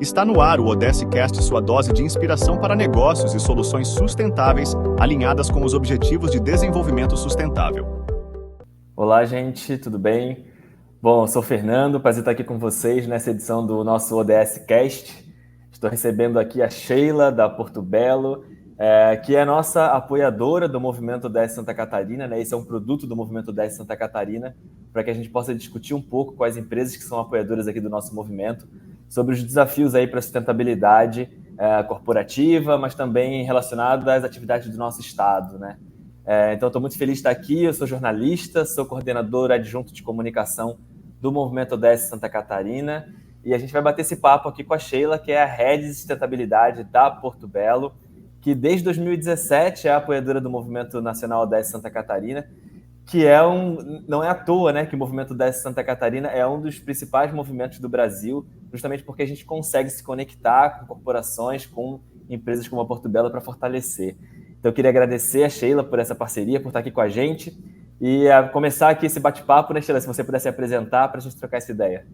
Está no ar o ODScast, sua dose de inspiração para negócios e soluções sustentáveis alinhadas com os Objetivos de Desenvolvimento Sustentável. Olá, gente, tudo bem? Bom, eu sou o Fernando, prazer estar aqui com vocês nessa edição do nosso ODScast. Estou recebendo aqui a Sheila, da Porto Belo, que é a nossa apoiadora do Movimento ODS Santa Catarina, né? Esse é um produto do Movimento ODS Santa Catarina, para que a gente possa discutir um pouco com as empresas que são apoiadoras aqui do nosso movimento, sobre os desafios aí para a sustentabilidade corporativa, mas também relacionado às atividades do nosso estado, né? Então, estou muito feliz de estar aqui. Eu sou jornalista, sou coordenador adjunto de comunicação do Movimento ODS Santa Catarina, e a gente vai bater esse papo aqui com a Sheila, que é a Head de Sustentabilidade da Porto Belo, que desde 2017 é a apoiadora do Movimento Nacional ODS Santa Catarina, que não é à toa, né, que o Movimento ODS Santa Catarina é um dos principais movimentos do Brasil, justamente porque a gente consegue se conectar com corporações, com empresas como a Porto Belo para fortalecer. Então, eu queria agradecer a Sheila por essa parceria, por estar aqui com a gente, e a começar aqui esse bate-papo, né, Sheila, se você pudesse apresentar para a gente trocar essa ideia.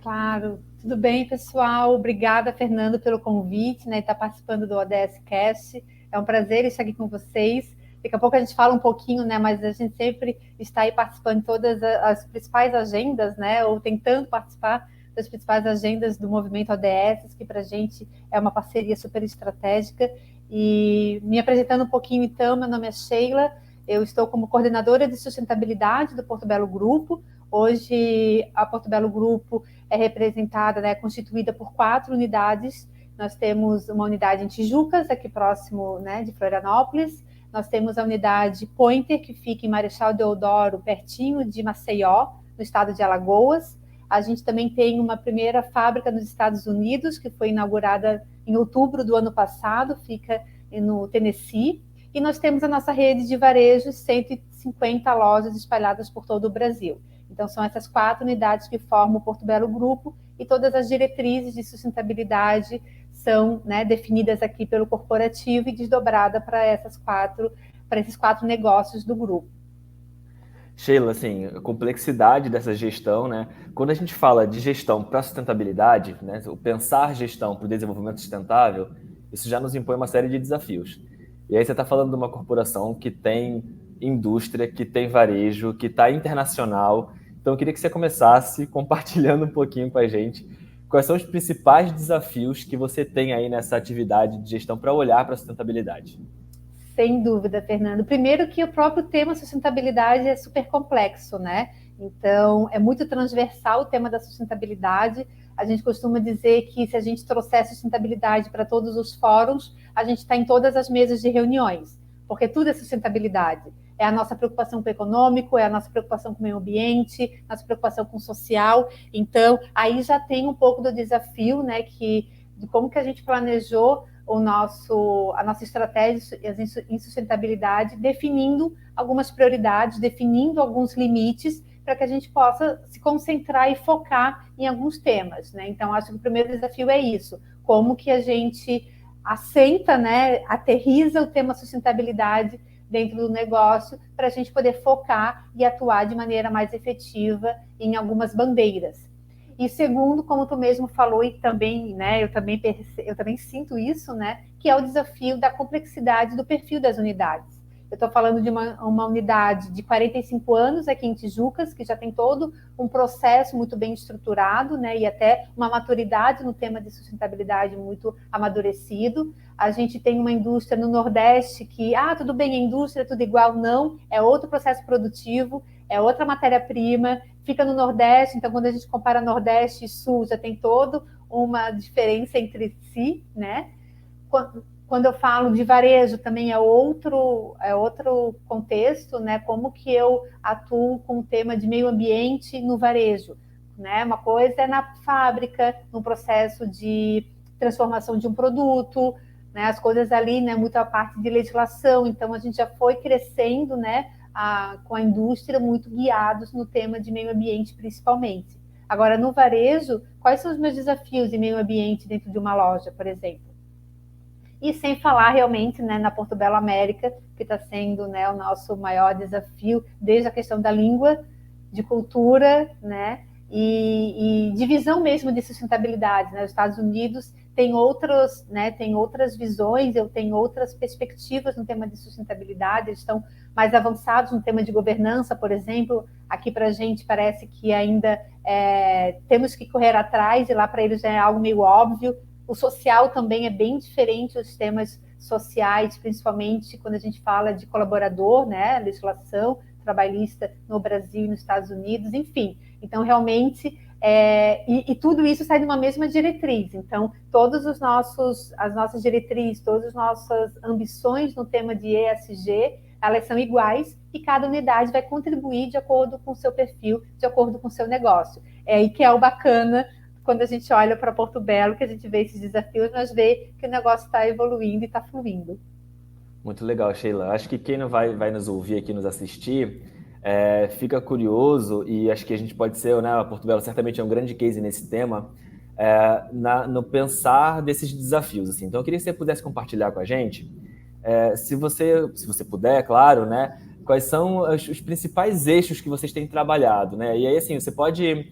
Claro, tudo bem, pessoal? Obrigada, Fernando, pelo convite, né, estar participando do ODScast. É um prazer estar aqui com vocês. Daqui a pouco a gente fala um pouquinho, né, mas a gente sempre está aí participando de todas as principais agendas, né, ou tentando participar das principais agendas do movimento ODS, que para a gente é uma parceria super estratégica. E me apresentando um pouquinho, então, meu nome é Sheila, eu estou como coordenadora de sustentabilidade do Porto Belo Grupo. Hoje, a Porto Belo Grupo é representada, né, constituída por 4 unidades. Nós temos uma unidade em Tijucas, aqui próximo, né, de Florianópolis. Nós temos a unidade Pointer, que fica em Marechal Deodoro, pertinho de Maceió, no estado de Alagoas. A gente também tem uma primeira fábrica nos Estados Unidos, que foi inaugurada em outubro do ano passado, fica no Tennessee. E nós temos a nossa rede de varejo, 150 lojas espalhadas por todo o Brasil. Então, são essas 4 unidades que formam o Porto Belo Grupo, e todas as diretrizes de sustentabilidade são, né, definidas aqui pelo corporativo e desdobrada para esses 4 negócios do grupo. Sheila, assim, a complexidade dessa gestão, né? Quando a gente fala de gestão para sustentabilidade, né, o pensar gestão para o desenvolvimento sustentável, isso já nos impõe uma série de desafios. E aí você está falando de uma corporação que tem indústria, que tem varejo, que está internacional. Então eu queria que você começasse compartilhando um pouquinho com a gente quais são os principais desafios que você tem aí nessa atividade de gestão para olhar para a sustentabilidade. Sem dúvida, Fernando. Primeiro que o próprio tema sustentabilidade é super complexo, né? Então, é muito transversal o tema da sustentabilidade. A gente costuma dizer que se a gente trouxer sustentabilidade para todos os fóruns, a gente está em todas as mesas de reuniões, porque tudo é sustentabilidade. É a nossa preocupação com o econômico, é a nossa preocupação com o meio ambiente, nossa preocupação com o social. Então, aí já tem um pouco do desafio, né, de como que a gente planejou a nossa estratégia em sustentabilidade, definindo algumas prioridades, definindo alguns limites, para que a gente possa se concentrar e focar em alguns temas, né? Então, acho que o primeiro desafio é isso, como que a gente assenta, né, aterriza o tema sustentabilidade dentro do negócio, para a gente poder focar e atuar de maneira mais efetiva em algumas bandeiras. E segundo, como tu mesmo falou, e também, né, eu também sinto isso, né, que é o desafio da complexidade do perfil das unidades. Eu estou falando de uma unidade de 45 anos aqui em Tijucas, que já tem todo um processo muito bem estruturado, né, e até uma maturidade no tema de sustentabilidade muito amadurecido. A gente tem uma indústria no Nordeste que, tudo bem, a indústria é tudo igual, não, é outro processo produtivo, é outra matéria-prima, fica no Nordeste, então quando a gente compara Nordeste e Sul, já tem toda uma diferença entre si, né? Quando eu falo de varejo, também é outro contexto, né? Como que eu atuo com o tema de meio ambiente no varejo, né? Uma coisa é na fábrica, no processo de transformação de um produto, né? As coisas ali, né? Muito a parte de legislação, então a gente já foi crescendo, né? Com a indústria, muito guiados no tema de meio ambiente, principalmente. Agora, no varejo, quais são os meus desafios em meio ambiente dentro de uma loja, por exemplo? E sem falar realmente, né, na Porto Belo América, que está sendo, né, o nosso maior desafio, desde a questão da língua, de cultura, né, e de visão mesmo de sustentabilidade, né? Os Estados Unidos têm outras visões, têm outras perspectivas no tema de sustentabilidade, eles estão mais avançados no tema de governança, por exemplo. Aqui para a gente parece que ainda temos que correr atrás, e lá para eles é algo meio óbvio. O social também é bem diferente, os temas sociais, principalmente quando a gente fala de colaborador, né, legislação trabalhista no Brasil e nos Estados Unidos, enfim. Então, realmente, e tudo isso sai de uma mesma diretriz. Então, as nossas diretrizes, todas as nossas ambições no tema de ESG, elas são iguais e cada unidade vai contribuir de acordo com o seu perfil, de acordo com o seu negócio. É aí que é o bacana, quando a gente olha para Porto Belo, que a gente vê esses desafios, nós vê que o negócio está evoluindo e está fluindo. Muito legal, Sheila. Acho que quem não vai nos ouvir aqui, nos assistir, fica curioso, e acho que a gente pode ser, né, a Porto Belo certamente é um grande case nesse tema, no pensar desses desafios. Assim. Então, eu queria que você pudesse compartilhar com a gente, se você puder, claro, né, quais são os principais eixos que vocês têm trabalhado, né? E aí, assim, você pode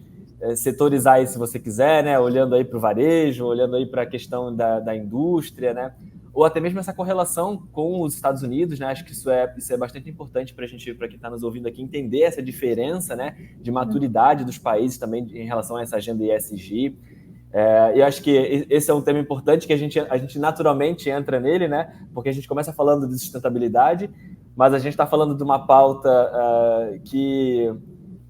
setorizar aí se você quiser, né? Olhando aí para o varejo, olhando aí para a questão da indústria, né? Ou até mesmo essa correlação com os Estados Unidos, né? Acho que isso é bastante importante para quem está nos ouvindo aqui, entender essa diferença, né, de maturidade dos países também em relação a essa agenda ESG. E acho que esse é um tema importante que a gente naturalmente entra nele, né? Porque a gente começa falando de sustentabilidade, mas a gente está falando de uma pauta que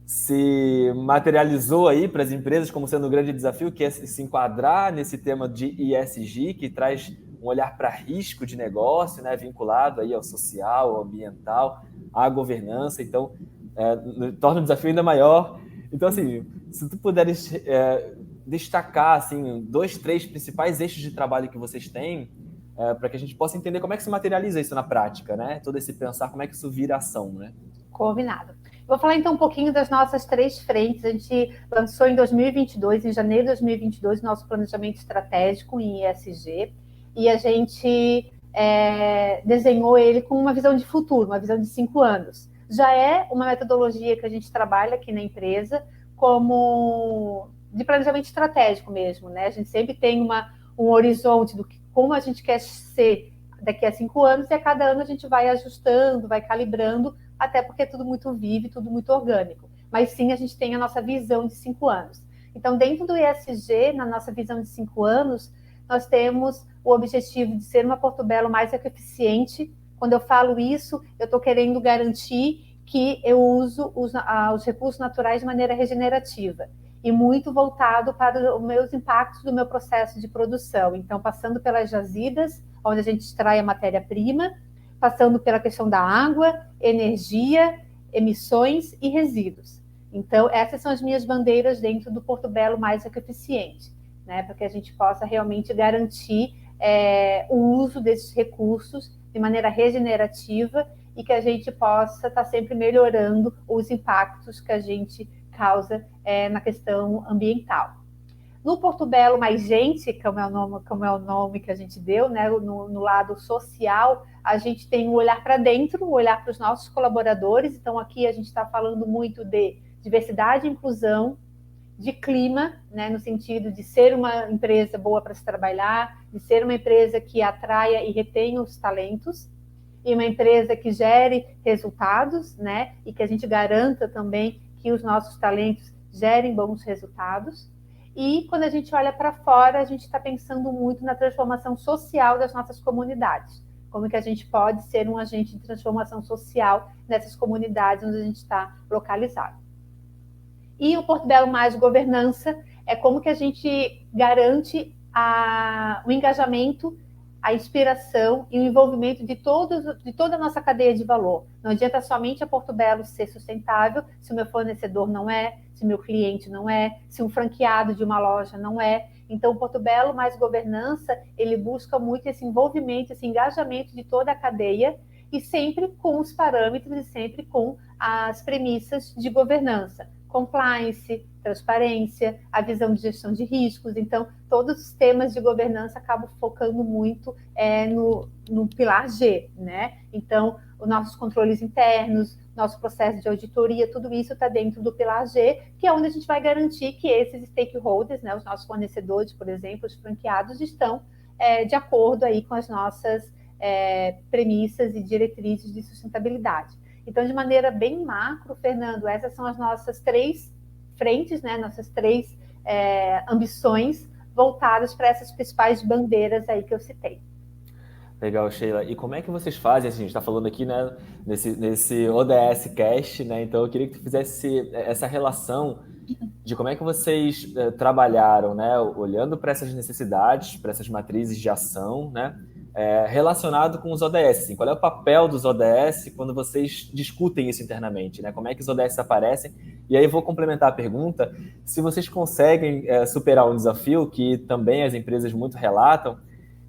se materializou aí para as empresas como sendo um grande desafio, que é se enquadrar nesse tema de ESG, que traz um olhar para risco de negócio, né, vinculado aí ao social, ao ambiental, à governança. Então, torna o desafio ainda maior. Então, assim, se tu puderes destacar assim, 2, 3 principais eixos de trabalho que vocês têm, para que a gente possa entender como é que se materializa isso na prática, né? Todo esse pensar, como é que isso vira ação, né? Combinado. Vou falar então um pouquinho das nossas 3 frentes. A gente lançou em 2022, em janeiro de 2022, nosso planejamento estratégico em ESG, e a gente desenhou ele com uma visão de futuro, uma visão de 5 anos. Já é uma metodologia que a gente trabalha aqui na empresa como de planejamento estratégico mesmo, né? A gente sempre tem um horizonte do como a gente quer ser daqui a 5 anos, e a cada ano a gente vai ajustando, vai calibrando, até porque é tudo muito vivo, tudo muito orgânico. Mas sim, a gente tem a nossa visão de 5 anos. Então, dentro do ESG, na nossa visão de 5 anos, nós temos o objetivo de ser uma Porto Belo mais eficiente. Quando eu falo isso, eu estou querendo garantir que eu uso os recursos naturais de maneira regenerativa e muito voltado para os meus impactos do meu processo de produção. Então, passando pelas jazidas, onde a gente extrai a matéria-prima, passando pela questão da água, energia, emissões e resíduos. Então, essas são as minhas bandeiras dentro do Porto Belo mais eficiente, né? Para que a gente possa realmente garantir o uso desses recursos de maneira regenerativa e que a gente possa estar sempre melhorando os impactos que a gente causa na questão ambiental. No Porto Belo Mais Gente, como é o nome que a gente deu, né, no lado social, a gente tem um olhar para dentro, um olhar para os nossos colaboradores. Então, aqui a gente está falando muito de diversidade e inclusão, de clima, né, no sentido de ser uma empresa boa para se trabalhar, de ser uma empresa que atraia e retenha os talentos, e uma empresa que gere resultados, né, e que a gente garanta também que os nossos talentos gerem bons resultados. E quando a gente olha para fora, a gente está pensando muito na transformação social das nossas comunidades. Como que a gente pode ser um agente de transformação social nessas comunidades onde a gente está localizado. E o Porto Belo Mais Governança é como que a gente garante o engajamento, a inspiração e o envolvimento de toda a nossa cadeia de valor. Não adianta somente a Porto Belo ser sustentável se o meu fornecedor não é, se o meu cliente não é, se um franqueado de uma loja não é. Então, o Porto Belo Mais Governança, ele busca muito esse envolvimento, esse engajamento de toda a cadeia, e sempre com os parâmetros e sempre com as premissas de governança. compliance, transparência, a visão de gestão de riscos. Então, todos os temas de governança acabam focando muito no pilar G, né? Então, os nossos controles internos, nosso processo de auditoria, tudo isso está dentro do pilar G, que é onde a gente vai garantir que esses stakeholders, né, os nossos fornecedores, por exemplo, os franqueados, estão de acordo aí com as nossas premissas e diretrizes de sustentabilidade. Então, de maneira bem macro, Fernando, essas são as nossas 3 frentes, né, nossas 3 ambições voltadas para essas principais bandeiras aí que eu citei. Legal, Sheila. E como é que vocês fazem? Assim, a gente está falando aqui, né, nesse ODS Cast, né? Então eu queria que tu fizesse essa relação de como é que vocês trabalharam, né, olhando para essas necessidades, para essas matrizes de ação, né, relacionado com os ODS. Assim, qual é o papel dos ODS quando vocês discutem isso internamente, né? Como é que os ODS aparecem? E aí eu vou complementar a pergunta, se vocês conseguem superar um desafio que também as empresas muito relatam,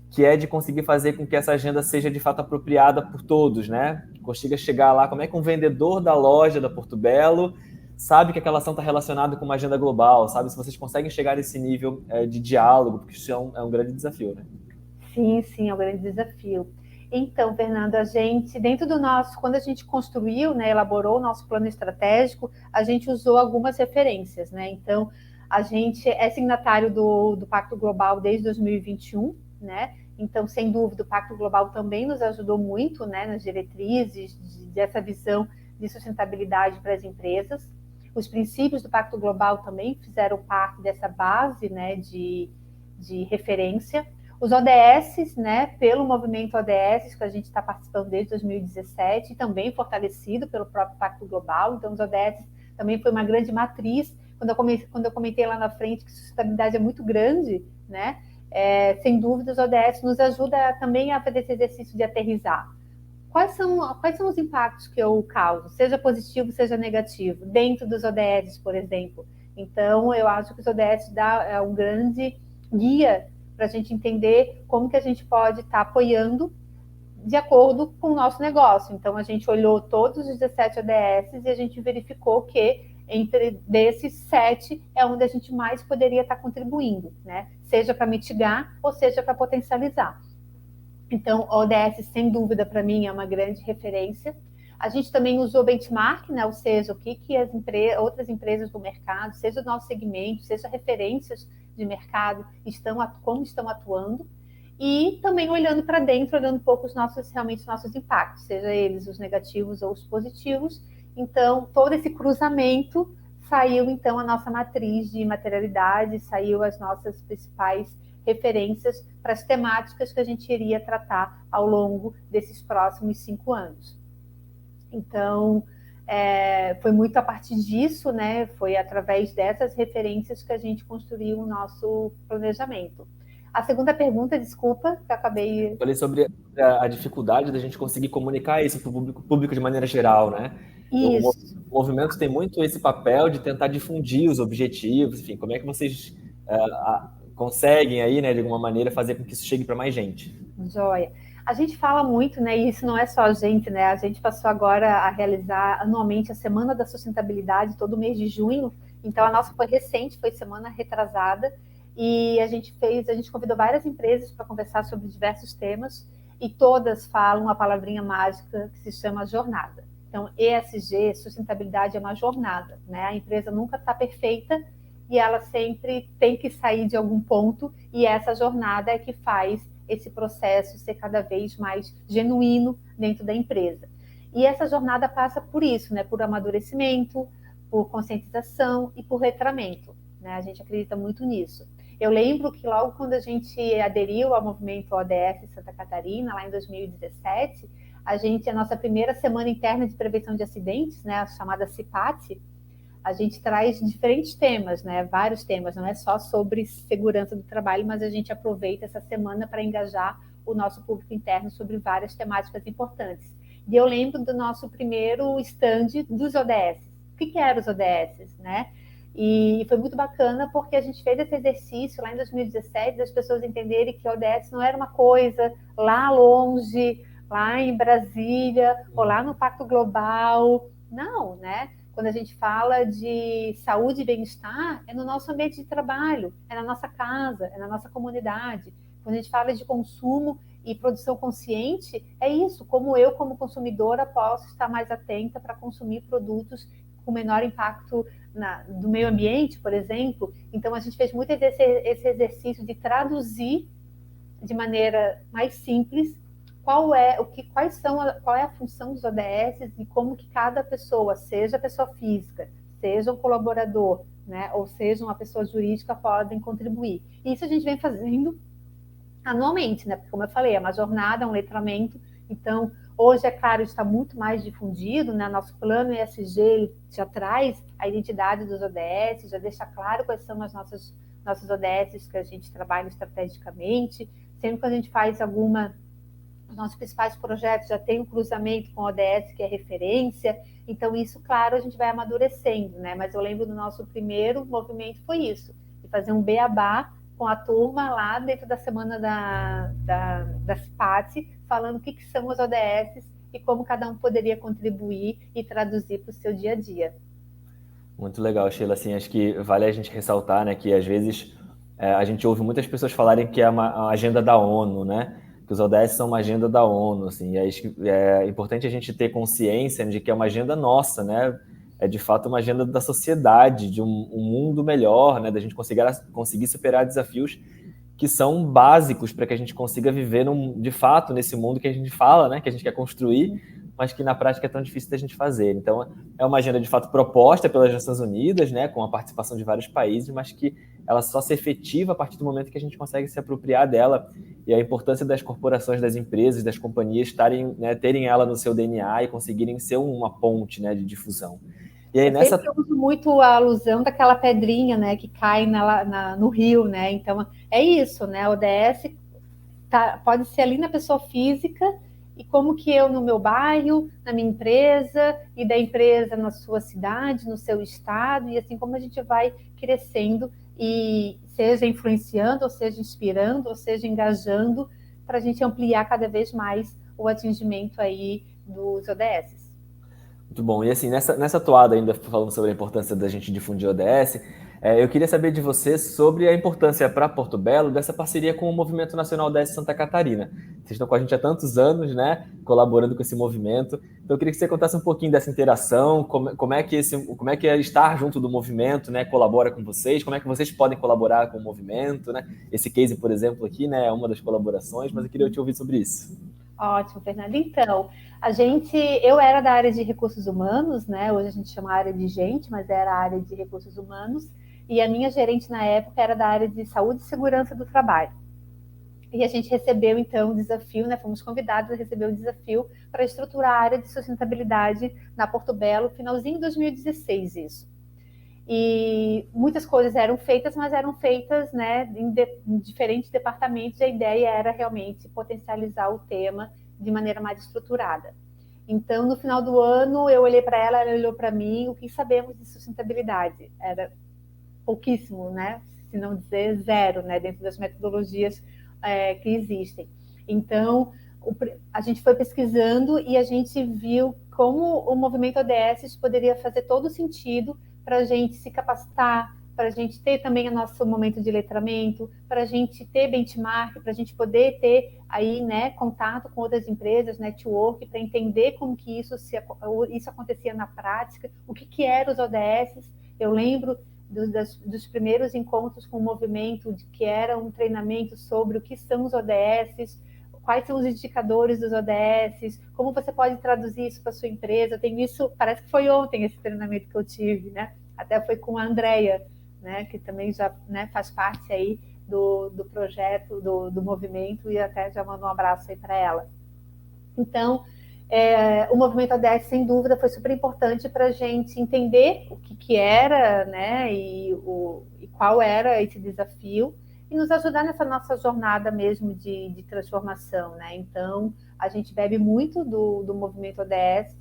que é de conseguir fazer com que essa agenda seja de fato apropriada por todos, né? Consiga chegar lá, como é que um vendedor da loja da Porto Belo sabe que aquela ação está relacionada com uma agenda global, sabe? Se vocês conseguem chegar nesse nível de diálogo, porque isso é um grande desafio, né? Sim, é um grande desafio. Então, Fernando, a gente, dentro do nosso, quando a gente construiu, né, elaborou o nosso plano estratégico, a gente usou algumas referências, né? Então, a gente é signatário do Pacto Global desde 2021, né? Então, sem dúvida, o Pacto Global também nos ajudou muito, né, nas diretrizes dessa visão de sustentabilidade para as empresas. Os princípios do Pacto Global também fizeram parte dessa base, né, de referência. Os ODS, né, pelo movimento ODS, que a gente está participando desde 2017, também fortalecido pelo próprio Pacto Global. Então, os ODS também foi uma grande matriz. Quando eu comentei lá na frente que sustentabilidade é muito grande, né? Sem dúvida, os ODS nos ajuda também a fazer esse exercício de aterrissar. Quais são os impactos que eu causo, seja positivo, seja negativo, dentro dos ODS, por exemplo? Então, eu acho que os ODS dá um grande guia para a gente entender como que a gente pode estar apoiando de acordo com o nosso negócio. Então, a gente olhou todos os 17 ODS e a gente verificou que entre desses 7 é onde a gente mais poderia estar contribuindo, né? Seja para mitigar ou seja para potencializar. Então, o ODS, sem dúvida, para mim, é uma grande referência. A gente também usou benchmark, né? Ou seja, o que as outras empresas do mercado, seja o nosso segmento, seja referências de mercado, como estão atuando. E também olhando para dentro, olhando um pouco realmente os nossos impactos, seja eles os negativos ou os positivos. Então, todo esse cruzamento saiu, então, a nossa matriz de materialidade, saiu as nossas principais referências para as temáticas que a gente iria tratar ao longo desses próximos 5 anos. Então, foi muito a partir disso, né? Foi através dessas referências que a gente construiu o nosso planejamento. A segunda pergunta, desculpa, que eu acabei... Eu falei sobre a dificuldade da gente conseguir comunicar isso para o público de maneira geral, né? Isso. O movimento tem muito esse papel de tentar difundir os objetivos, enfim, como é que vocês conseguem aí, né, de alguma maneira, fazer com que isso chegue para mais gente? Joia. A gente fala muito, né, e isso não é só a gente, né, a gente passou agora a realizar anualmente a Semana da Sustentabilidade, todo mês de junho, então a nossa foi recente, foi semana retrasada, e a gente convidou várias empresas para conversar sobre diversos temas, e todas falam a palavrinha mágica que se chama jornada. Então, ESG, sustentabilidade é uma jornada, né, a empresa nunca está perfeita, e ela sempre tem que sair de algum ponto, e essa jornada é que faz esse processo ser cada vez mais genuíno dentro da empresa. E essa jornada passa por isso, né? Por amadurecimento, por conscientização e por letramento, né? A gente acredita muito nisso. Eu lembro que logo quando a gente aderiu ao movimento ODS Santa Catarina, lá em 2017, a nossa primeira semana interna de prevenção de acidentes, né? A chamada CIPAT, a gente traz diferentes temas, né? Vários temas, não é só sobre segurança do trabalho, mas a gente aproveita essa semana para engajar o nosso público interno sobre várias temáticas importantes. E eu lembro do nosso primeiro stand dos ODS. O que eram os ODS, né? E foi muito bacana porque a gente fez esse exercício lá em 2017 das pessoas entenderem que o ODS não era uma coisa lá longe, lá em Brasília, ou lá no Pacto Global. Não, né? quando a gente fala de saúde e bem-estar, é no nosso ambiente de trabalho, é na nossa casa, é na nossa comunidade. Quando a gente fala de consumo e produção consciente, é isso, como eu, como consumidora, posso estar mais atenta para consumir produtos com menor impacto do meio ambiente, por exemplo. Então, a gente fez muito esse exercício de traduzir de maneira mais simples qual é a função dos ODS e como que cada pessoa, seja pessoa física, seja um colaborador, né, ou seja uma pessoa jurídica, podem contribuir. E isso a gente vem fazendo anualmente, né? Porque, como eu falei, é uma jornada, é um letramento. Então, hoje, é claro, está muito mais difundido, né? Nosso plano ESG ele já traz a identidade dos ODS, já deixa claro quais são as nossas ODS que a gente trabalha estrategicamente. Sempre que a gente faz os nossos principais projetos já tem um cruzamento com o ODS, que é referência. Então, isso, claro, a gente vai amadurecendo, né? Mas eu lembro do nosso primeiro movimento foi isso, de fazer um beabá com a turma lá dentro da semana da CIPAT, falando o que são os ODS e como cada um poderia contribuir e traduzir para o seu dia a dia. Muito legal, Sheila. Assim, acho que vale a gente ressaltar, né, que às vezes a gente ouve muitas pessoas falarem que é uma agenda da ONU, né? Que os ODS são uma agenda da ONU, assim, e é importante a gente ter consciência de que é uma agenda nossa, né? É de fato uma agenda da sociedade, de um mundo melhor, né? Da gente conseguir superar desafios que são básicos para que a gente consiga viver de fato nesse mundo que a gente fala, né? Que a gente quer construir, mas que na prática é tão difícil da gente fazer. Então, é uma agenda de fato proposta pelas Nações Unidas, né? Com a participação de vários países, mas que ela só se efetiva a partir do momento que a gente consegue se apropriar dela. E a importância das corporações, das empresas, das companhias terem ela no seu DNA e conseguirem ser uma ponte, né, de difusão. E aí, eu uso muito a alusão daquela pedrinha, né, que cai no rio, né? Então, é isso, né? O ODS pode ser ali na pessoa física e como que eu no meu bairro, na minha empresa, e da empresa na sua cidade, no seu estado, e assim como a gente vai crescendo e seja influenciando, ou seja inspirando, ou seja engajando, para a gente ampliar cada vez mais o atingimento aí dos ODS. Muito bom. E assim, nessa toada ainda falando sobre a importância da gente difundir o ODS, eu queria saber de você sobre a importância para Porto Belo dessa parceria com o Movimento Nacional ODS Santa Catarina. Vocês estão com a gente há tantos anos, né, colaborando com esse movimento. Então eu queria que você contasse um pouquinho dessa interação, como é que é estar junto do movimento, né, colabora com vocês, como é que vocês podem colaborar com o movimento, né? Esse case, por exemplo, aqui, né, é uma das colaborações, mas eu queria te ouvir sobre isso. Ótimo, Fernando. Então, eu era da área de recursos humanos, né? Hoje a gente chama área de gente, mas era a área de recursos humanos. E a minha gerente na época era da área de saúde e segurança do trabalho. E a gente recebeu, então, o desafio, né? Fomos convidados a receber o desafio para estruturar a área de sustentabilidade na Porto Belo, finalzinho de 2016, isso. E muitas coisas eram feitas, mas eram feitas, né, em diferentes departamentos, e a ideia era realmente potencializar o tema de maneira mais estruturada. Então, no final do ano, eu olhei para ela olhou para mim, o que sabemos de sustentabilidade? Era pouquíssimo, né, se não dizer zero, né, dentro das metodologias que existem. Então, a gente foi pesquisando e a gente viu como o movimento ODS poderia fazer todo sentido para a gente se capacitar, para a gente ter também o nosso momento de letramento, para a gente ter benchmark, para a gente poder ter aí, né, contato com outras empresas, network, para entender como que isso acontecia na prática, o que eram os ODS. Eu lembro dos primeiros encontros com o movimento, que era um treinamento sobre o que são os ODS, quais são os indicadores dos ODS, como você pode traduzir isso para a sua empresa. Eu tenho isso, parece que foi ontem esse treinamento que eu tive, né? Até foi com a Andrea, né? Que também já, né, faz parte aí do projeto, do movimento, e até já mandou um abraço aí para ela. Então, o movimento ODS, sem dúvida, foi super importante para a gente entender o que era, né? E qual era esse desafio, e nos ajudar nessa nossa jornada mesmo de transformação, né? Então, a gente bebe muito do movimento ODS,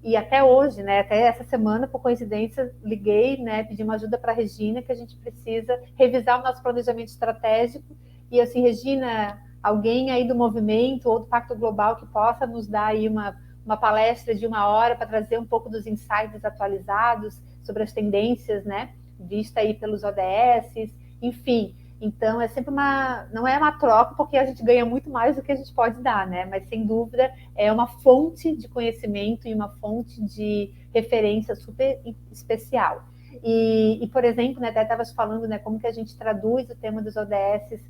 e até hoje, né, até essa semana, por coincidência, liguei, né, pedi uma ajuda para a Regina, que a gente precisa revisar o nosso planejamento estratégico, e assim, Regina, alguém aí do movimento ou do Pacto Global que possa nos dar aí uma palestra de 1 hora para trazer um pouco dos insights atualizados sobre as tendências, né, vista aí pelos ODS, enfim. Então, é sempre não é uma troca, porque a gente ganha muito mais do que a gente pode dar, né? Mas, sem dúvida, é uma fonte de conhecimento e uma fonte de referência super especial. Por exemplo, né, até estava falando, né, como que a gente traduz o tema dos ODS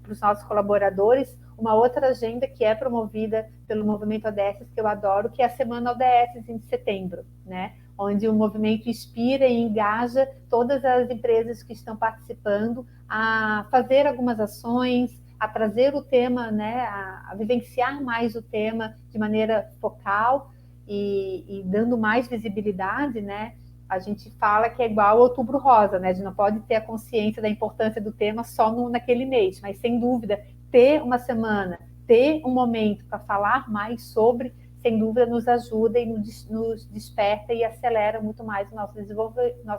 para os nossos colaboradores. Uma outra agenda que é promovida pelo movimento ODS, que eu adoro, que é a Semana ODS em setembro, né? Onde o movimento inspira e engaja todas as empresas que estão participando a fazer algumas ações, a trazer o tema, né, a vivenciar mais o tema de maneira focal e dando mais visibilidade, né? A gente fala que é igual ao Outubro Rosa, né? A gente não pode ter a consciência da importância do tema só naquele mês, mas, sem dúvida, ter uma semana, ter um momento para falar mais sobre, sem dúvida, nos ajuda e nos desperta e acelera muito mais o nosso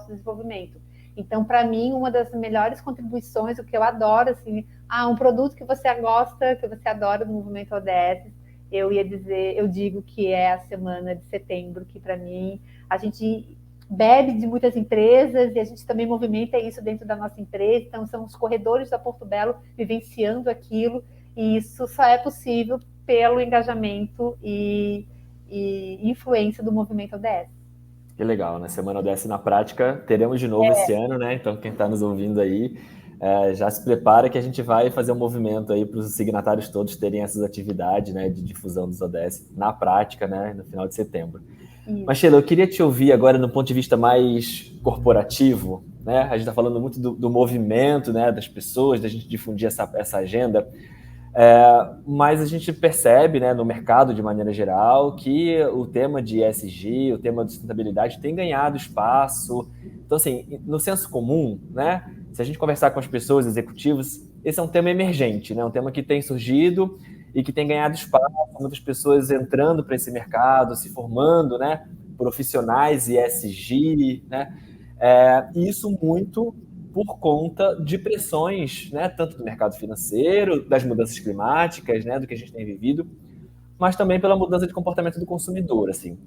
desenvolvimento. Então, para mim, uma das melhores contribuições, o que eu adoro, assim, um produto que você gosta, que você adora do movimento ODS, eu digo que é a semana de setembro, que para mim, a gente bebe de muitas empresas e a gente também movimenta isso dentro da nossa empresa, então são os corredores da Porto Belo vivenciando aquilo, e isso só é possível pelo engajamento e influência do movimento ODS. Que legal, né? Semana ODS na prática, teremos de novo esse ano, né? Então, quem está nos ouvindo aí, já se prepara que a gente vai fazer um movimento aí para os signatários todos terem essas atividades, né, de difusão dos ODS na prática, né, no final de setembro. Isso. Mas, Sheila, eu queria te ouvir agora no ponto de vista mais corporativo, né? A gente está falando muito do movimento, né, das pessoas, da gente difundir essa agenda. Mas a gente percebe, né, no mercado de maneira geral, que o tema de ESG, o tema de sustentabilidade tem ganhado espaço. Então, assim, no senso comum, né, se a gente conversar com as pessoas, executivos, esse é um tema emergente, né, um tema que tem surgido e que tem ganhado espaço, muitas pessoas entrando para esse mercado, se formando, né, profissionais ESG, né, e isso muito por conta de pressões, né, tanto do mercado financeiro, das mudanças climáticas, né, do que a gente tem vivido, mas também pela mudança de comportamento do consumidor, assim.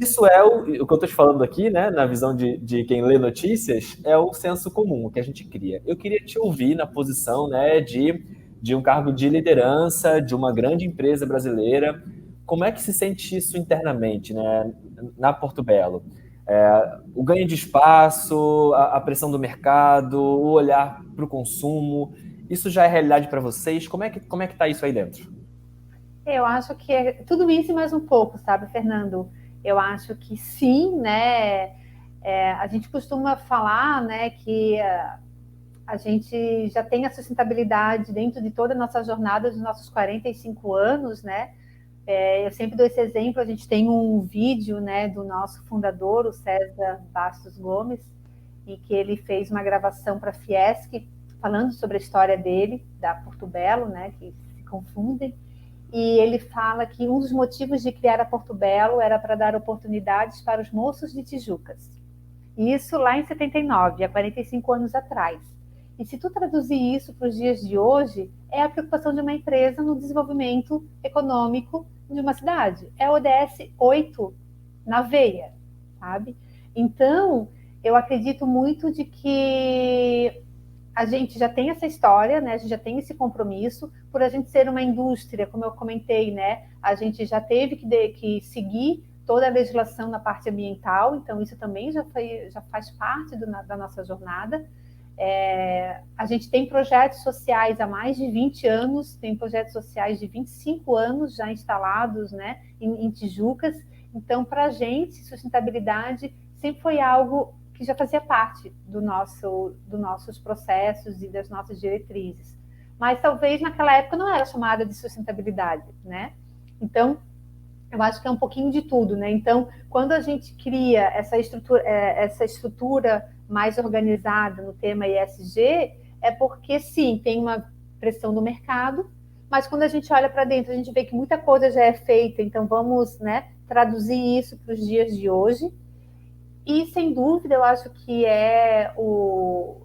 Isso é o que eu estou te falando aqui, né, na visão de quem lê notícias, é o senso comum, o que a gente cria. Eu queria te ouvir na posição, né, de um cargo de liderança de uma grande empresa brasileira. Como é que se sente isso internamente, né, na Porto Belo? O ganho de espaço, a pressão do mercado, o olhar para o consumo, isso já é realidade para vocês? Como é que está isso aí dentro? Eu acho que é tudo isso e mais um pouco, sabe, Fernando? Eu acho que sim, né? A gente costuma falar, né, que a gente já tem a sustentabilidade dentro de toda a nossa jornada dos nossos 45 anos, né? Eu sempre dou esse exemplo, a gente tem um vídeo, né, do nosso fundador, o César Bastos Gomes, em que ele fez uma gravação para a Fiesc, falando sobre a história dele, da Porto Belo, né, que se confundem, e ele fala que um dos motivos de criar a Porto Belo era para dar oportunidades para os moços de Tijucas. Isso lá em 79, há 45 anos atrás. E se tu traduzir isso para os dias de hoje, é a preocupação de uma empresa no desenvolvimento econômico de uma cidade. É o ODS 8 na veia, sabe? Então, eu acredito muito de que a gente já tem essa história, né? A gente já tem esse compromisso, por a gente ser uma indústria, como eu comentei, né? A gente já teve que seguir toda a legislação na parte ambiental, então isso também já faz parte da nossa jornada. A gente tem projetos sociais há mais de 20 anos, tem projetos sociais de 25 anos já instalados, né, em Tijucas. Então, para a gente, sustentabilidade sempre foi algo que já fazia parte dos nossos processos e das nossas diretrizes. Mas talvez naquela época não era chamada de sustentabilidade, né? Então, eu acho que é um pouquinho de tudo, né? Então, quando a gente cria essa estrutura mais organizada no tema ESG, é porque, sim, tem uma pressão do mercado, mas quando a gente olha para dentro, a gente vê que muita coisa já é feita, então vamos, né, traduzir isso para os dias de hoje. E, sem dúvida, eu acho que é o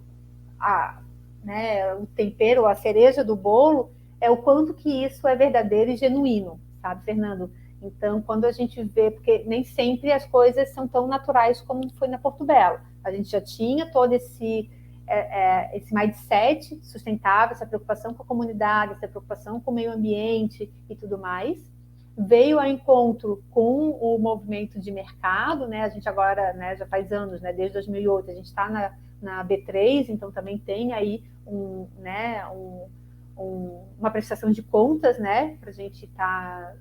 tempero, a cereja do bolo, é o quanto que isso é verdadeiro e genuíno, sabe, Fernando? Então, quando a gente vê, porque nem sempre as coisas são tão naturais como foi na Portobello. A gente já tinha todo esse mindset sustentável, essa preocupação com a comunidade, essa preocupação com o meio ambiente e tudo mais. Veio ao encontro com o movimento de mercado, né? A gente agora, né, já faz anos, né, desde 2008, a gente está na B3, então também tem aí uma prestação de contas, né, para a gente estar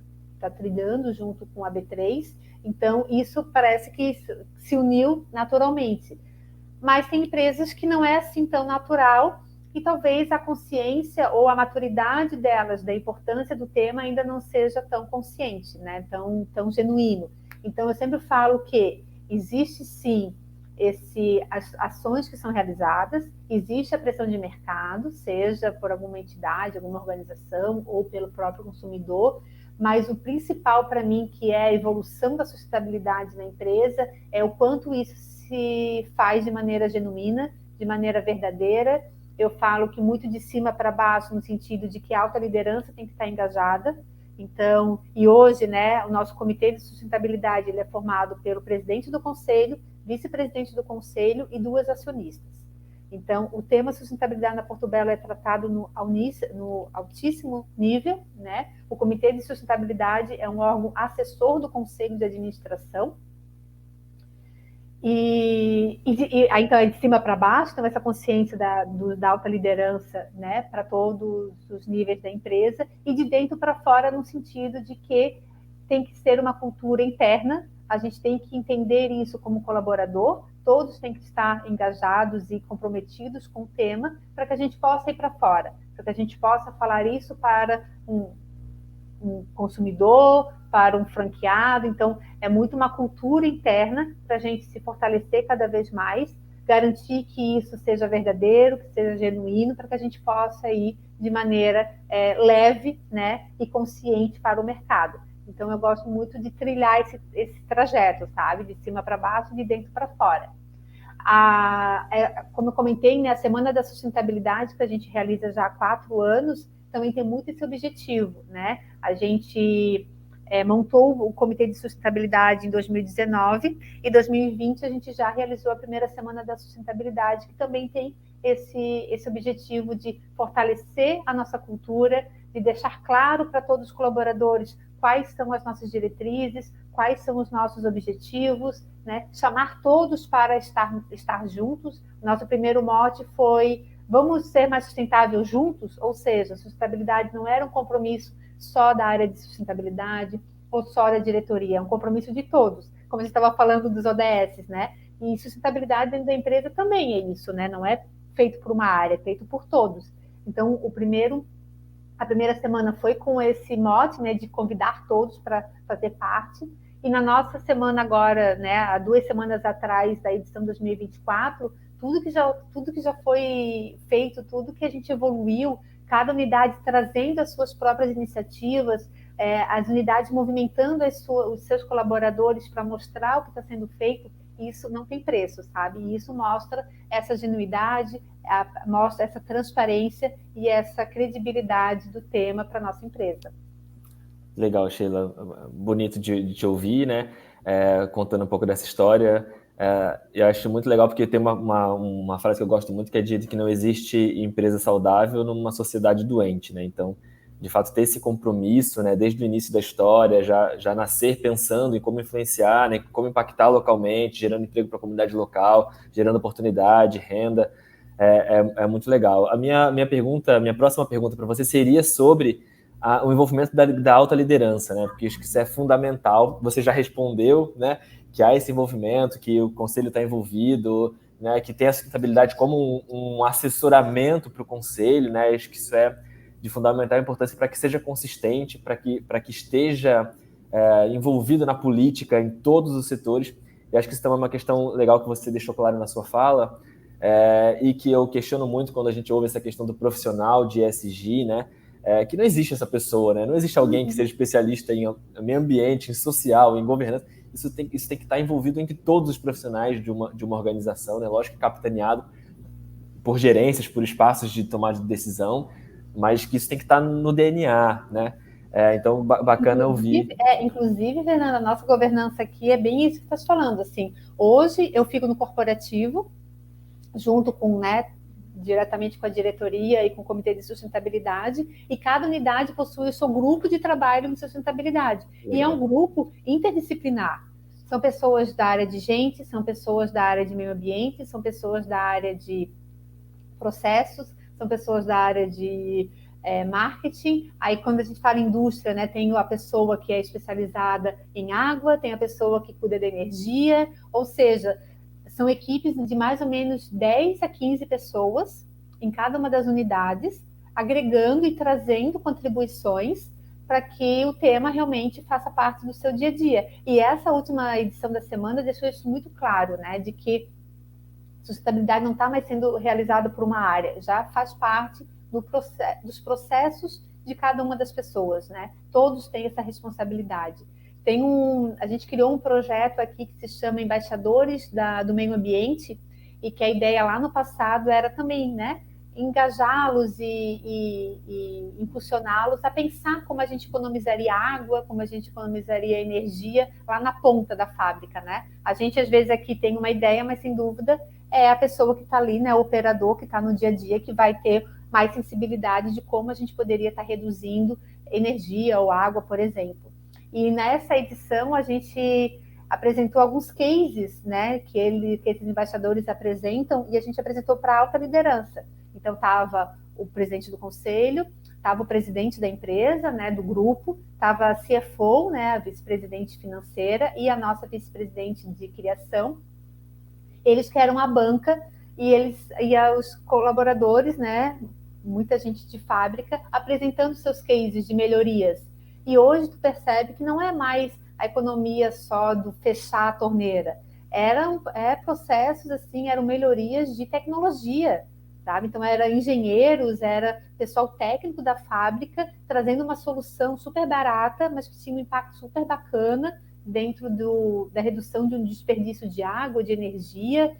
trilhando junto com a B3. Então, isso parece que se uniu naturalmente. Mas tem empresas que não é assim tão natural e talvez a consciência ou a maturidade delas da importância do tema ainda não seja tão consciente, né? Tão genuíno. Então, eu sempre falo que existe sim as ações que são realizadas, existe a pressão de mercado, seja por alguma entidade, alguma organização ou pelo próprio consumidor, mas o principal para mim, que é a evolução da sustentabilidade na empresa, é o quanto isso se faz de maneira genuína, de maneira verdadeira. Eu falo que muito de cima para baixo, no sentido de que a alta liderança tem que estar engajada. Então, e hoje, né, o nosso comitê de sustentabilidade ele é formado pelo presidente do conselho, vice-presidente do conselho e 2 acionistas. Então, o tema sustentabilidade na Portobello é tratado no altíssimo nível, né? O comitê de sustentabilidade é um órgão assessor do conselho de administração. Então é de cima para baixo, então essa consciência da alta liderança, né, para todos os níveis da empresa, e de dentro para fora, no sentido de que tem que ser uma cultura interna, a gente tem que entender isso como colaborador, todos têm que estar engajados e comprometidos com o tema, para que a gente possa ir para fora, para que a gente possa falar isso para um consumidor, para um franqueado. Então, é muito uma cultura interna para a gente se fortalecer cada vez mais, garantir que isso seja verdadeiro, que seja genuíno, para que a gente possa ir de maneira leve, né, e consciente para o mercado. Então, eu gosto muito de trilhar esse trajeto, sabe? De cima para baixo, de dentro para fora. Como eu comentei, né, a Semana da Sustentabilidade, que a gente realiza já há 4 anos, também tem muito esse objetivo, né? A gente montou o Comitê de Sustentabilidade em 2019 e em 2020 a gente já realizou a primeira Semana da Sustentabilidade, que também tem esse objetivo de fortalecer a nossa cultura, de deixar claro para todos os colaboradores quais são as nossas diretrizes, quais são os nossos objetivos, né? Chamar todos para estar juntos. Nosso primeiro mote foi: vamos ser mais sustentáveis juntos? Ou seja, a sustentabilidade não era um compromisso só da área de sustentabilidade ou só da diretoria, é um compromisso de todos. Como a gente estava falando dos ODS, né? E sustentabilidade dentro da empresa também é isso, né? Não é feito por uma área, é feito por todos. Então, a primeira semana foi com esse mote, né, de convidar todos para fazer parte. E na nossa semana agora, né, há 2 semanas atrás da edição 2024, tudo que já foi feito, tudo que a gente evoluiu, cada unidade trazendo as suas próprias iniciativas, as unidades movimentando os seus colaboradores para mostrar o que está sendo feito, isso não tem preço, sabe? E isso mostra essa genuidade, mostra essa transparência e essa credibilidade do tema para a nossa empresa. Legal, Sheila. Bonito de te ouvir, né? Contando um pouco dessa história. Eu acho muito legal porque tem uma frase que eu gosto muito, que é de que não existe empresa saudável numa sociedade doente, né? Então, de fato, ter esse compromisso, né, desde o início da história, já nascer pensando em como influenciar, né, como impactar localmente, gerando emprego para a comunidade local, gerando oportunidade, renda, é muito legal. A minha próxima pergunta para você seria sobre o envolvimento da alta liderança, né, porque acho que isso é fundamental. Você já respondeu, né, que há esse envolvimento, que o conselho está envolvido, né, que tem a sustentabilidade como um assessoramento para o conselho, né, acho que isso é de fundamental importância para que seja consistente, para que esteja envolvido na política em todos os setores. E acho que isso também é uma questão legal que você deixou claro na sua fala, e que eu questiono muito quando a gente ouve essa questão do profissional de ESG, né? Que não existe essa pessoa, né? Não existe alguém que seja especialista em meio ambiente, em social, em governança. Isso tem que estar envolvido entre todos os profissionais de uma organização, né? Lógico que capitaneado por gerências, por espaços de tomada de decisão, mas que isso tem que estar no DNA, né? Então, bacana ouvir. Inclusive, Fernanda, a nossa governança aqui é bem isso que você está falando. Assim, hoje eu fico no corporativo, junto com, né, diretamente com a diretoria e com o comitê de sustentabilidade, e cada unidade possui o seu grupo de trabalho em sustentabilidade. Legal. E é um grupo interdisciplinar. São pessoas da área de gente, são pessoas da área de meio ambiente, são pessoas da área de processos, são pessoas da área de marketing. Aí, quando a gente fala em indústria, né, tem a pessoa que é especializada em água, tem a pessoa que cuida da energia, ou seja, são equipes de mais ou menos 10 a 15 pessoas em cada uma das unidades, agregando e trazendo contribuições para que o tema realmente faça parte do seu dia a dia. E essa última edição da semana deixou isso muito claro, né, de que sustentabilidade não está mais sendo realizada por uma área, já faz parte dos processos de cada uma das pessoas, né? Todos têm essa responsabilidade. A gente criou um projeto aqui que se chama Embaixadores do Meio Ambiente, e que a ideia lá no passado era também, né, engajá-los e impulsioná-los a pensar como a gente economizaria água, como a gente economizaria energia lá na ponta da fábrica, né? A gente, às vezes, aqui tem uma ideia, mas, sem dúvida, é a pessoa que está ali, né, o operador que está no dia a dia, que vai ter mais sensibilidade de como a gente poderia estar reduzindo energia ou água, por exemplo. E nessa edição a gente apresentou alguns cases, né, que esses embaixadores apresentam, e a gente apresentou para a alta liderança. Então estava o presidente do conselho, estava o presidente da empresa, né, do grupo, estava a CFO, né, a vice-presidente financeira, e a nossa vice-presidente de criação. Eles que eram a banca, e os colaboradores, né, muita gente de fábrica, apresentando seus cases de melhorias. E hoje tu percebe que não é mais a economia só do fechar a torneira. Eram processos, assim, eram melhorias de tecnologia, sabe? Então, eram engenheiros, era pessoal técnico da fábrica, trazendo uma solução super barata, mas que tinha um impacto super bacana dentro da redução de um desperdício de água, de energia,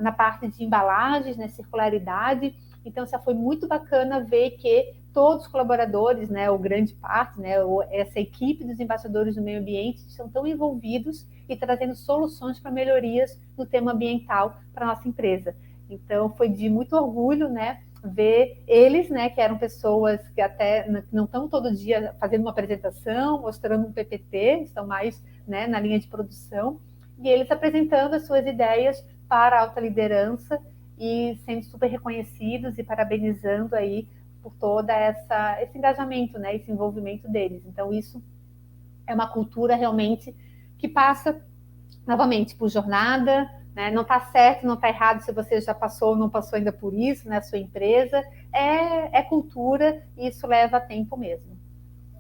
na parte de embalagens, né, circularidade. Então, isso foi muito bacana ver que todos os colaboradores, né, ou grande parte, né, essa equipe dos embaixadores do meio ambiente estão tão envolvidos e trazendo soluções para melhorias no tema ambiental para a nossa empresa. Então, foi de muito orgulho, né, ver eles, né, que eram pessoas que até não estão todo dia fazendo uma apresentação, mostrando um PPT, estão mais, né, na linha de produção, e eles apresentando as suas ideias para a alta liderança e sendo super reconhecidos e parabenizando aí por todo esse engajamento, né, esse envolvimento deles. Então, isso é uma cultura realmente que passa, novamente, por jornada, né? Não está certo, não está errado se você já passou ou não passou ainda por isso, né, sua empresa. É cultura, e isso leva tempo mesmo.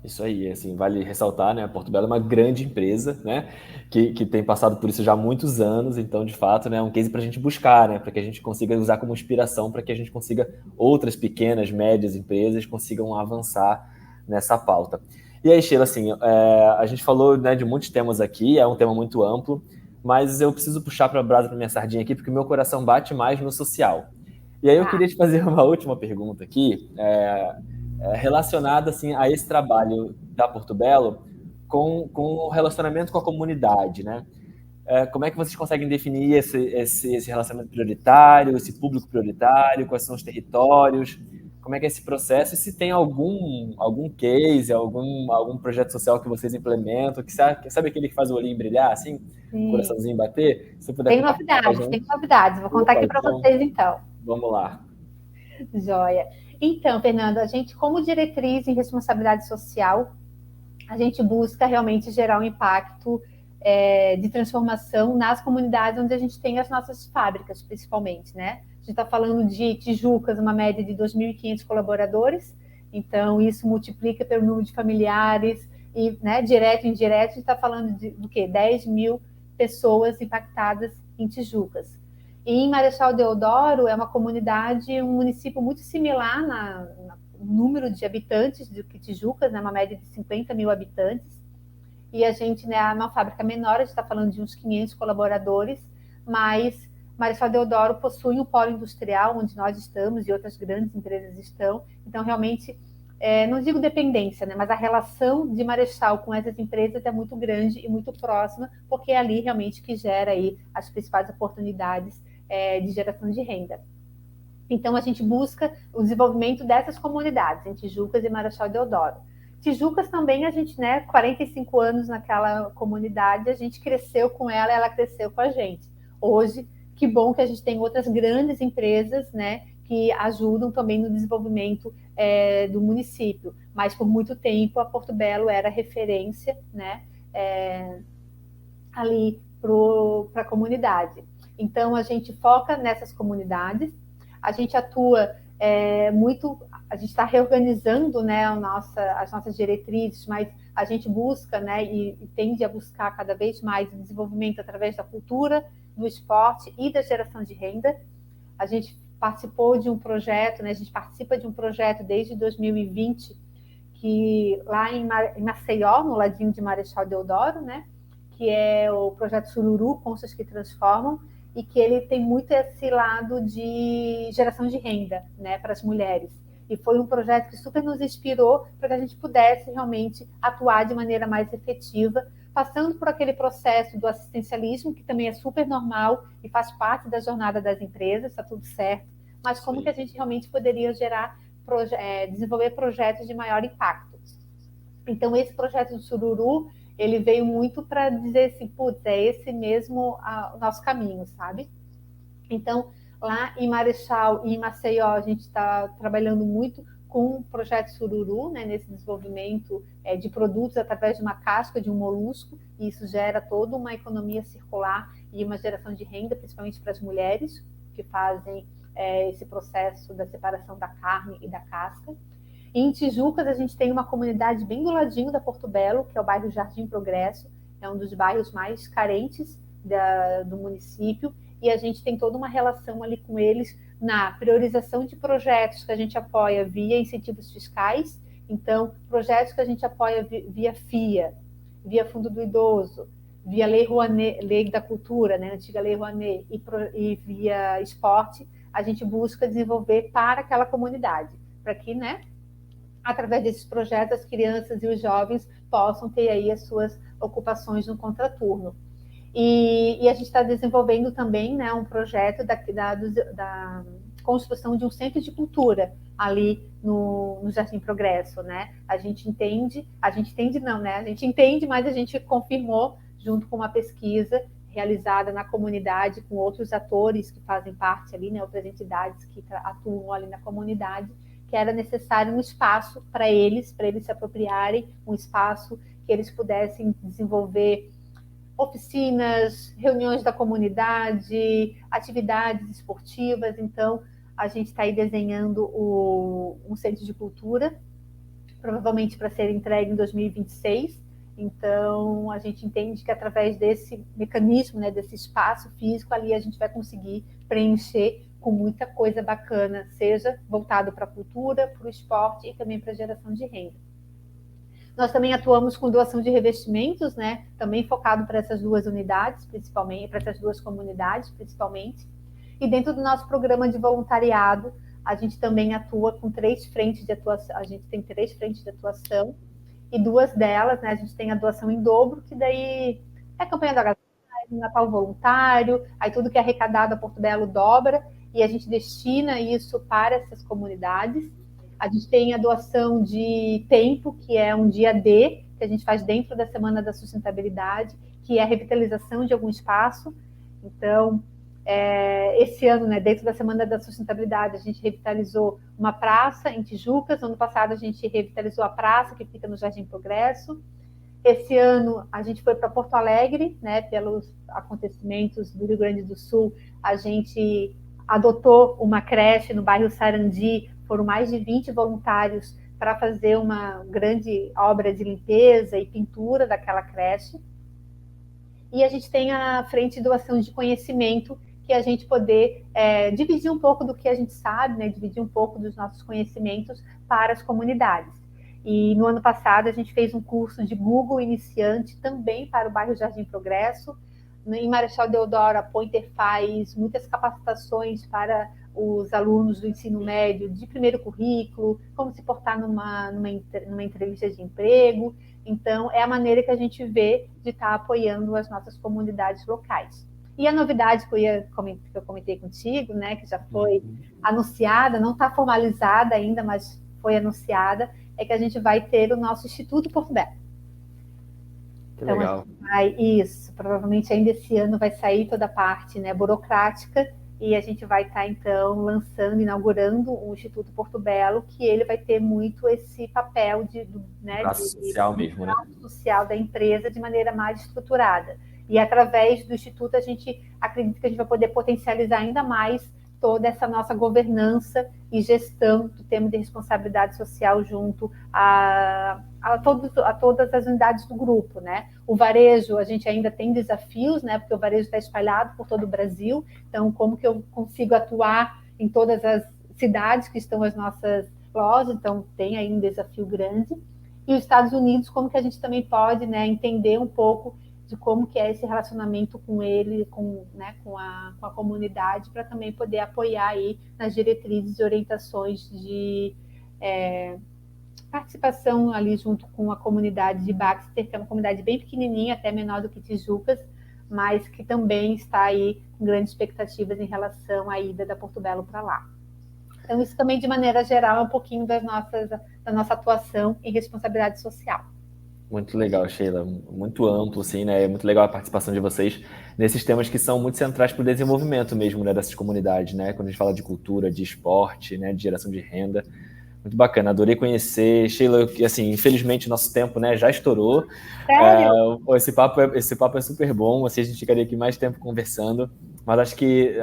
Isso aí, assim, vale ressaltar, né, a Porto Belo é uma grande empresa, né, que tem passado por isso já há muitos anos, então, de fato, né, é um case para a gente buscar, né, para que a gente consiga usar como inspiração, para que a gente consiga, outras pequenas, médias empresas consigam avançar nessa pauta. E aí, Sheila, assim, a gente falou, né, de muitos temas aqui, é um tema muito amplo, mas eu preciso puxar para a brasa para minha sardinha aqui, porque o meu coração bate mais no social. E aí eu queria te fazer uma última pergunta aqui, relacionada, assim, a esse trabalho da Porto Belo com o relacionamento com a comunidade, né? Como é que vocês conseguem definir esse relacionamento prioritário, esse público prioritário, quais são os territórios, como é que é esse processo, e se tem algum case, algum projeto social que vocês implementam, que sabe aquele que faz o olhinho brilhar, assim, o coraçãozinho bater? Se puder tem novidades, vou contar aqui para vocês, então. Vamos lá. Joia. Então, Fernando, a gente, como diretriz em responsabilidade social, a gente busca realmente gerar um impacto de transformação nas comunidades onde a gente tem as nossas fábricas, principalmente, né? A gente está falando de Tijucas, uma média de 2.500 colaboradores, então isso multiplica pelo número de familiares, e, né, direto e indireto, a gente está falando do quê? 10 mil pessoas impactadas em Tijucas. E em Marechal Deodoro é uma comunidade, um município muito similar no número de habitantes do que Tijucas, né, uma média de 50 mil habitantes. E a gente, né, é uma fábrica menor, a gente está falando de uns 500 colaboradores, mas Marechal Deodoro possui um polo industrial onde nós estamos e outras grandes empresas estão. Então, realmente, não digo dependência, né, mas a relação de Marechal com essas empresas é muito grande e muito próxima, porque é ali realmente que gera aí as principais oportunidades de geração de renda. Então, a gente busca o desenvolvimento dessas comunidades, em Tijucas e Marechal Deodoro. Tijucas também, a gente, 45 anos naquela comunidade, a gente cresceu com ela, ela cresceu com a gente. Hoje, que bom que a gente tem outras grandes empresas, que ajudam também no desenvolvimento do município. Mas, por muito tempo, a Porto Belo era referência, ali para a comunidade. Então, a gente foca nessas comunidades, a gente atua muito, a gente está reorganizando as nossas diretrizes, mas a gente busca e tende a buscar cada vez mais o desenvolvimento através da cultura, do esporte e da geração de renda. A gente participou de um projeto, a gente participa de um projeto desde 2020, que lá em Maceió, no ladinho de Marechal Deodoro, que é o projeto Sururu, Conchas que Transformam, e que ele tem muito esse lado de geração de renda, para as mulheres. E foi um projeto que super nos inspirou para que a gente pudesse realmente atuar de maneira mais efetiva, passando por aquele processo do assistencialismo, que também é super normal e faz parte da jornada das empresas, está tudo certo, mas como que a gente realmente poderia desenvolver projetos de maior impacto. Então, esse projeto do Sururu, ele veio muito para dizer assim, putz, é esse mesmo o nosso caminho, sabe? Então, lá em Marechal e em Maceió, a gente está trabalhando muito com o projeto Sururu, nesse desenvolvimento de produtos através de uma casca de um molusco, e isso gera toda uma economia circular e uma geração de renda, principalmente para as mulheres que fazem esse processo da separação da carne e da casca. E em Tijucas, a gente tem uma comunidade bem do ladinho da Porto Belo, que é o bairro Jardim Progresso, é um dos bairros mais carentes do município, e a gente tem toda uma relação ali com eles na priorização de projetos que a gente apoia via incentivos fiscais, então, projetos que a gente apoia via FIA, via Fundo do Idoso, via Lei Rouanet, Lei da Cultura, antiga Lei Rouanet, e via esporte, a gente busca desenvolver para aquela comunidade, para que, através desses projetos, as crianças e os jovens possam ter aí as suas ocupações no contraturno. E a gente está desenvolvendo também um projeto da construção de um centro de cultura ali no Jardim Progresso, A gente entende, mas a gente confirmou junto com uma pesquisa realizada na comunidade com outros atores que fazem parte ali, outras entidades que atuam ali na comunidade, que era necessário um espaço para eles se apropriarem, um espaço que eles pudessem desenvolver oficinas, reuniões da comunidade, atividades esportivas. Então, a gente está aí desenhando um centro de cultura, provavelmente para ser entregue em 2026. Então, a gente entende que através desse mecanismo, desse espaço físico, ali a gente vai conseguir preencher com muita coisa bacana, seja voltado para a cultura, para o esporte e também para a geração de renda. Nós também atuamos com doação de revestimentos, também focado para essas duas unidades, principalmente, para essas duas comunidades, principalmente. E dentro do nosso programa de voluntariado, a gente também atua com 3 frentes de atuação. A gente tem 3 frentes de atuação, e 2 delas, a gente tem a doação em dobro, que daí é a campanha do agasalho, Natal voluntário, aí tudo que é arrecadado a Porto Belo dobra, e a gente destina isso para essas comunidades. A gente tem a doação de tempo, que é um dia D, que a gente faz dentro da Semana da Sustentabilidade, que é a revitalização de algum espaço. Então, esse ano, dentro da Semana da Sustentabilidade, a gente revitalizou uma praça em Tijucas. Ano passado, a gente revitalizou a praça, que fica no Jardim Progresso. Esse ano, a gente foi para Porto Alegre, pelos acontecimentos do Rio Grande do Sul, a gente adotou uma creche no bairro Sarandi. Foram mais de 20 voluntários para fazer uma grande obra de limpeza e pintura daquela creche. E a gente tem a frente de doação de conhecimento, que a gente poder dividir um pouco do que a gente sabe, dividir um pouco dos nossos conhecimentos para as comunidades. E no ano passado a gente fez um curso de Google iniciante também para o bairro Jardim Progresso. Em Marechal Deodoro, a Pointer faz muitas capacitações para os alunos do ensino médio de primeiro currículo, como se portar numa entrevista de emprego. Então, é a maneira que a gente vê de estar apoiando as nossas comunidades locais. E a novidade que eu comentei contigo, né, que já foi anunciada, não está formalizada ainda, mas foi anunciada, é que a gente vai ter o nosso Instituto Porto Belo. Que legal. Isso, provavelmente ainda esse ano vai sair toda a parte, né, burocrática, e a gente vai estar, então, inaugurando o Instituto Porto Belo, que ele vai ter muito esse papel de social mesmo, né? Social da empresa de maneira mais estruturada. E através do Instituto a gente acredita que a gente vai poder potencializar ainda mais toda essa nossa governança e gestão do tema de responsabilidade social junto a todas as unidades do grupo, né? O varejo, a gente ainda tem desafios, né? Porque o varejo está espalhado por todo o Brasil, então como que eu consigo atuar em todas as cidades que estão as nossas lojas, então tem aí um desafio grande. E os Estados Unidos, como que a gente também pode, né, entender um pouco de como que é esse relacionamento com ele, com a comunidade, para também poder apoiar aí nas diretrizes e orientações de participação ali junto com a comunidade de Baxter, que é uma comunidade bem pequenininha, até menor do que Tijucas, mas que também está aí com grandes expectativas em relação à ida da Porto Belo para lá. Então, isso também, de maneira geral, é um pouquinho da nossa atuação em responsabilidade social. Muito legal, Sheila. Muito amplo, assim, né? É muito legal a participação de vocês nesses temas que são muito centrais para o desenvolvimento mesmo, né, dessas comunidades, né? Quando a gente fala de cultura, de esporte, né, de geração de renda. Muito bacana, adorei conhecer. Sheila, assim, infelizmente o nosso tempo, né, já estourou. Sério? Esse papo é super bom, assim, a gente ficaria aqui mais tempo conversando, mas acho que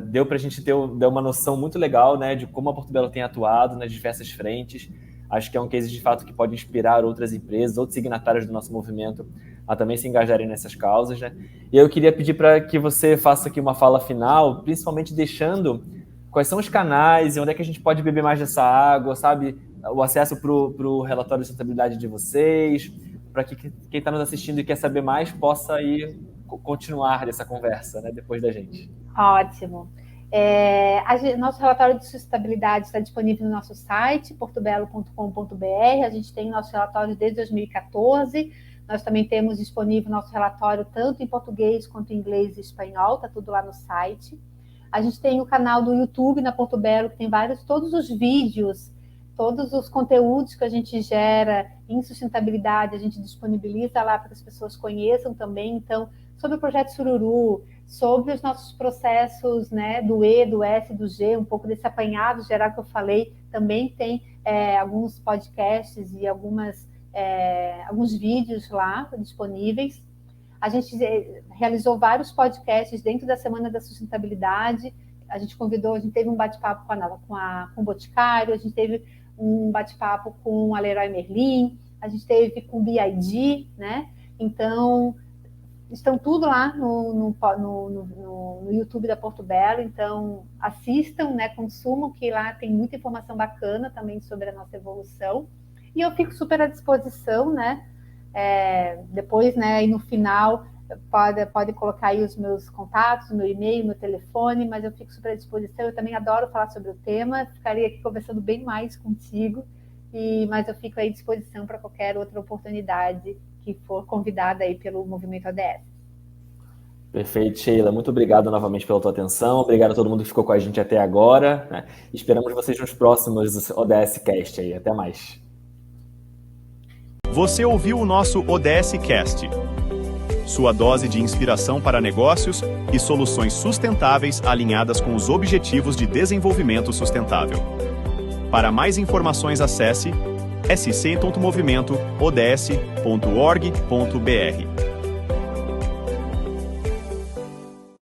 deu para a gente ter uma noção muito legal, né, de como a Porto Belo tem atuado nas diversas frentes. Acho que é um case de fato que pode inspirar outras empresas, outros signatários do nosso movimento a também se engajarem nessas causas, né? E eu queria pedir para que você faça aqui uma fala final, principalmente deixando quais são os canais e onde é que a gente pode beber mais dessa água, sabe? O acesso para o relatório de sustentabilidade de vocês, para que quem está nos assistindo e quer saber mais possa ir continuar essa conversa, né, depois da gente. Ótimo. Nosso relatório de sustentabilidade está disponível no nosso site, portobelo.com.br. A gente tem o nosso relatório desde 2014. Nós também temos disponível nosso relatório tanto em português quanto em inglês e espanhol, está tudo lá no site. A gente tem o canal do YouTube na Porto Belo, que tem todos os vídeos, todos os conteúdos que a gente gera em sustentabilidade, a gente disponibiliza lá para que as pessoas conheçam também. Então, sobre o projeto Sururu, sobre os nossos processos, né, do E, do S, do G, um pouco desse apanhado geral que eu falei, também tem alguns podcasts e alguns vídeos lá disponíveis. A gente realizou vários podcasts dentro da Semana da Sustentabilidade. A gente teve um bate-papo com o Boticário, a gente teve um bate-papo com a Leroy Merlin, a gente teve com o BID, né? Então, estão tudo lá no YouTube da Porto Belo, então assistam, né, consumam, que lá tem muita informação bacana também sobre a nossa evolução. E eu fico super à disposição, né? Depois, né, aí no final, pode colocar aí os meus contatos, meu e-mail, meu telefone, mas eu fico super à disposição. Eu também adoro falar sobre o tema, ficaria aqui conversando bem mais contigo, mas eu fico aí à disposição para qualquer outra oportunidade que for convidada aí pelo Movimento ODS. Perfeito, Sheila. Muito obrigado novamente pela tua atenção. Obrigado a todo mundo que ficou com a gente até agora, né? Esperamos vocês nos próximos ODS Cast aí. Até mais. Você ouviu o nosso ODS Cast. Sua dose de inspiração para negócios e soluções sustentáveis alinhadas com os Objetivos de Desenvolvimento Sustentável. Para mais informações, acesse sc.movimento ods.org.br.